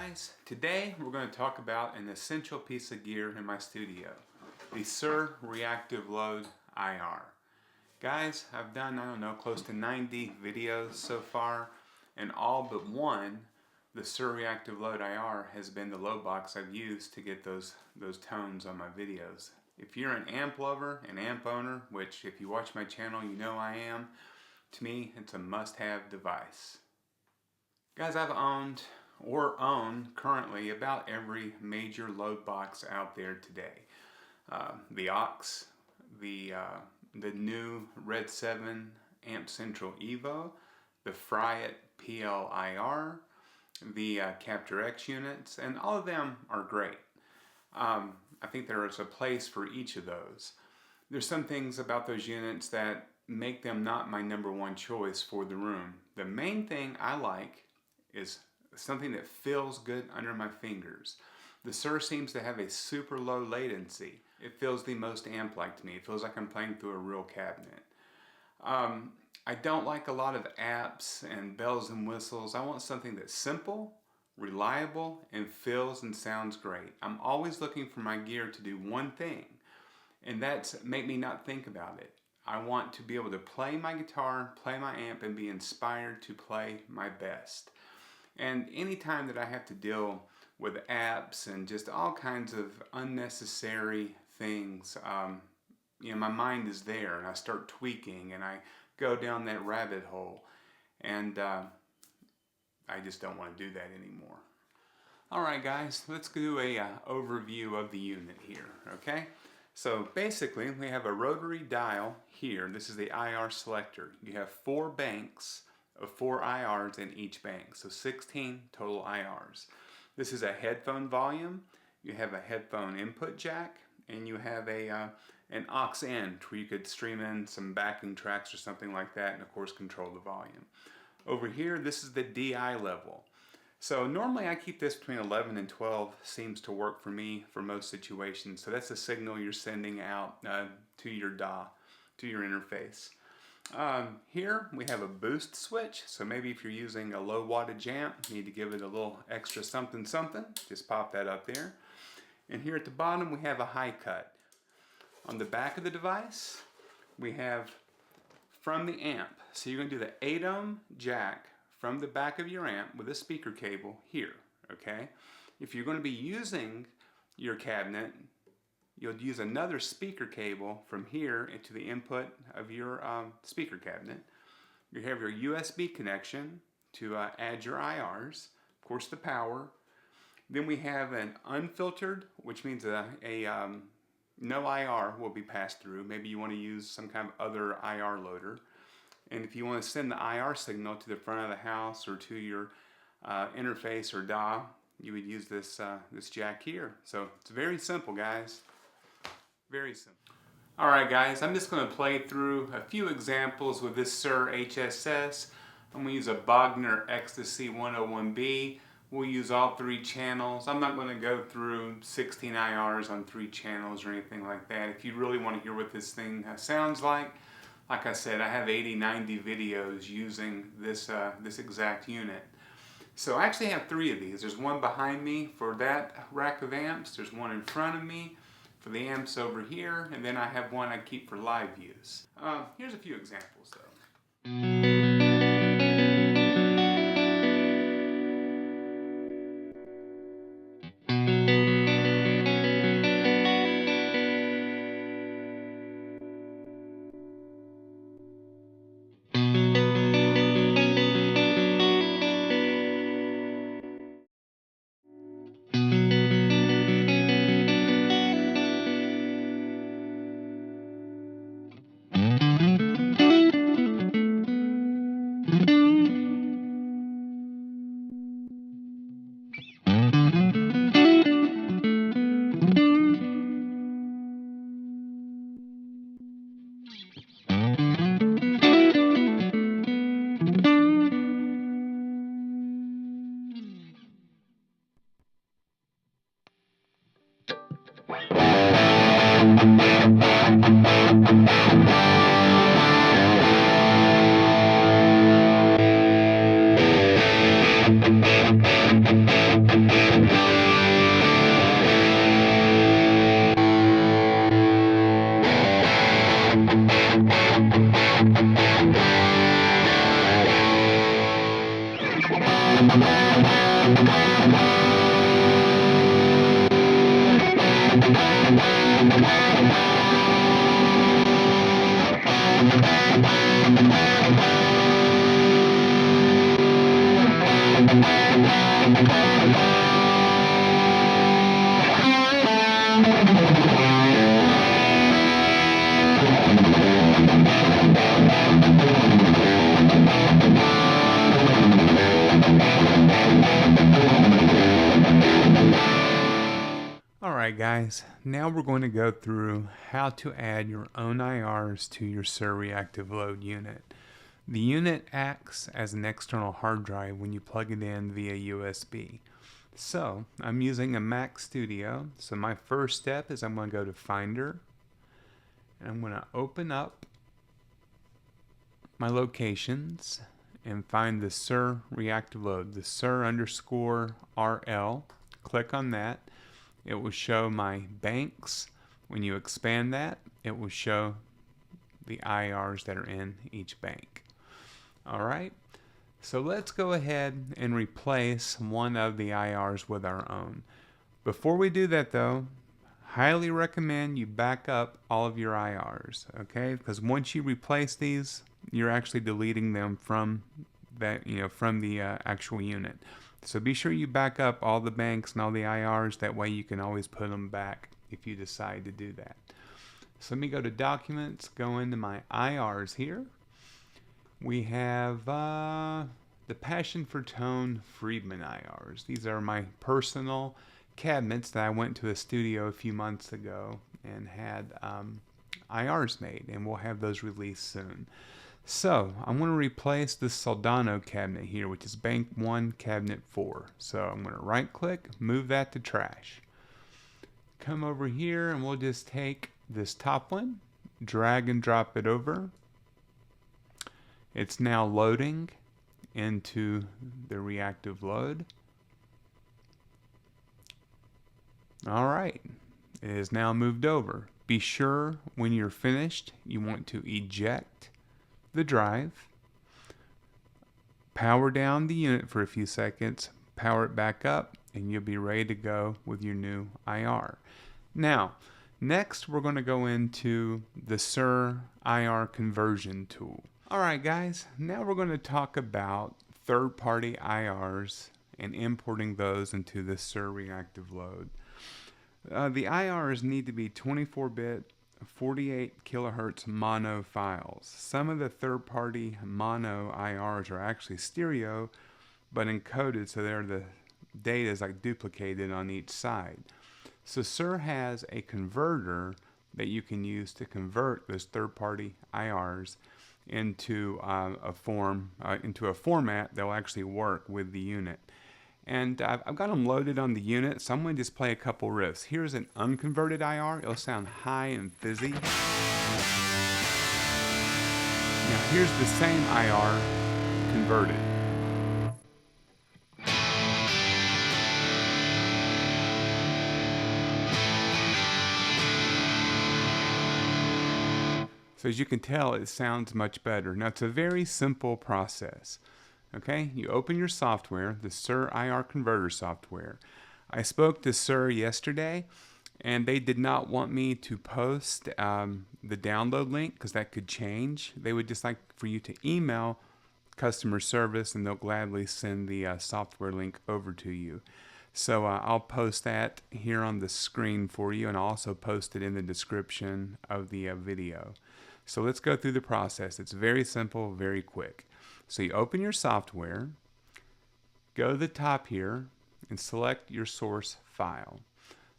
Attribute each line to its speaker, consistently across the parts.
Speaker 1: guys, today we're going to talk about an essential piece of gear in my studio, the Suhr Reactive Load IR. Guys, I've done, I don't know, close to 90 videos so far, and all but one, the Suhr Reactive Load IR, has been the load box I've used to get those tones on my videos. If you're an amp lover, an amp owner, which if you watch my channel you know I am, to me it's a must-have device. Guys, I've owned or own currently about every major load box out there today. The Aux, the new Red 7 Amp Central Evo, the Friat PLIR, the Capture X units, and all of them are great. I think there is a place for each of those. There's some things about those units that make them not my number one choice for the room. The main thing I like is something that feels good under my fingers. The Suhr seems to have a super low latency. It feels the most amp-like to me. It feels like I'm playing through a real cabinet. I don't like a lot of apps and bells and whistles. I want something that's simple, reliable, and feels and sounds great. I'm always looking for my gear to do one thing, and that's make me not think about it. I want to be able to play my guitar, play my amp, and be inspired to play my best. And anytime that I have to deal with apps and just all kinds of unnecessary things, my mind is there and I start tweaking and I go down that rabbit hole, and I just don't want to do that anymore. Alright guys, let's do a overview of the unit here, okay? So basically we have a rotary dial here. This is the IR selector. You have 4 banks of 4 IRs in each bank, so 16 total IRs. This is a headphone volume, you have a headphone input jack, and you have an aux in where you could stream in some backing tracks or something like that, and of course control the volume. Over here, this is the DI level. So normally I keep this between 11 and 12, seems to work for me for most situations. So that's the signal you're sending out to your DAW, to your interface. Here we have a boost switch, so maybe if you're using a low wattage amp, you need to give it a little extra something, just pop that up there. And here at the bottom we have a high cut. On the back of the device we have from the amp, so you're going to do the 8 ohm jack from the back of your amp with a speaker cable here, okay? If you're going to be using your cabinet, you'll use another speaker cable from here into the input of your speaker cabinet. You have your USB connection to add your IRs, of course the power. Then we have an unfiltered, which means no IR will be passed through. Maybe you want to use some kind of other IR loader. And if you want to send the IR signal to the front of the house or to your interface or DAW, you would use this jack here. So it's very simple, guys. Very simple. Alright guys, I'm just going to play through a few examples with this Suhr HSS. I'm going to use a Bogner Ecstasy 101B. We'll use all 3 channels. I'm not going to go through 16 IRs on 3 channels or anything like that. If you really want to hear what this thing sounds like I said, I have 80-90 videos using this exact unit. So I actually have 3 of these. There's one behind me for that rack of amps. There's one in front of me for the amps over here, and then I have one I keep for live use. Here's a few examples though. Alright guys, now we're going to go through how to add your own IRs to your Suhr Reactive Load unit. The unit acts as an external hard drive when you plug it in via USB. So, I'm using a Mac Studio, so my first step is I'm going to go to Finder, and I'm going to open up my locations and find the Suhr Reactive Load, the Suhr _RL. Click on that. It will show my banks. When you expand that, it will show the IRs that are in each bank. Alright, so let's go ahead and replace one of the IRs with our own. Before we do that though, highly recommend you back up all of your IRs, okay? Because once you replace these, you're actually deleting them from that, from the actual unit. So be sure you back up all the banks and all the IRs. That way you can always put them back if you decide to do that. So let me go to Documents, go into my IRs here. We have the Passion for Tone Friedman IRs. These are my personal cabinets that I went to a studio a few months ago and had IRs made, and we'll have those released soon. So I'm going to replace this Soldano cabinet here, which is Bank 1 Cabinet 4. So I'm going to right click, move that to trash. Come over here and we'll just take this top one, drag and drop it over. It's now loading into the reactive load. Alright, it is now moved over. Be sure when you're finished, you want to eject the drive, power down the unit for a few seconds, power it back up, and you'll be ready to go with your new IR. Now, next we're going to go into the Suhr IR conversion tool. Alright guys, now we're going to talk about third-party IRs and importing those into the Suhr Reactive Load. The IRs need to be 24-bit 48 kilohertz mono files. Some of the third-party mono IRs are actually stereo but encoded, so the data is like duplicated on each side. So Suhr has a converter that you can use to convert those third-party IRs into a format that will actually work with the unit. And I've got them loaded on the unit, so I'm going to just play a couple riffs. Here's an unconverted IR. It'll sound high and fizzy. Now here's the same IR converted. So as you can tell, it sounds much better. Now it's a very simple process. Okay, you open your software, the Suhr IR Converter software. I spoke to Suhr yesterday, and they did not want me to post the download link because that could change. They would just like for you to email customer service, and they'll gladly send the software link over to you. So I'll post that here on the screen for you, and I'll also post it in the description of the video. So let's go through the process. It's very simple, very quick. So you open your software, go to the top here, and select your source file.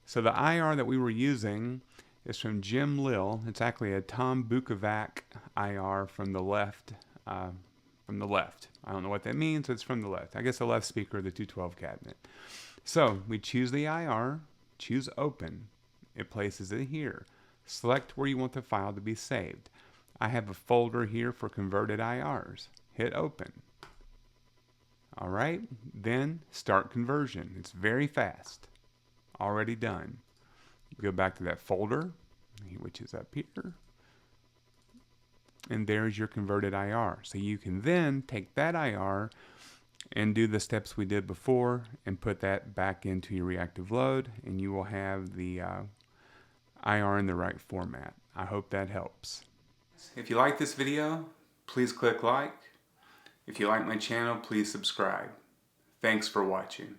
Speaker 1: So the IR that we were using is from Jim Lill. It's actually a Tom Bukovac IR from the left. I don't know what that means, but it's from the left. I guess the left speaker of the 212 cabinet. So we choose the IR, choose Open. It places it here. Select where you want the file to be saved. I have a folder here for converted IRs. Hit Open. Alright, then start conversion. It's very fast. Already done. Go back to that folder, which is up here. And there's your converted IR. So you can then take that IR and do the steps we did before and put that back into your reactive load, and you will have the IR in the right format. I hope that helps. If you like this video, please click like. If you like my channel, please subscribe. Thanks for watching.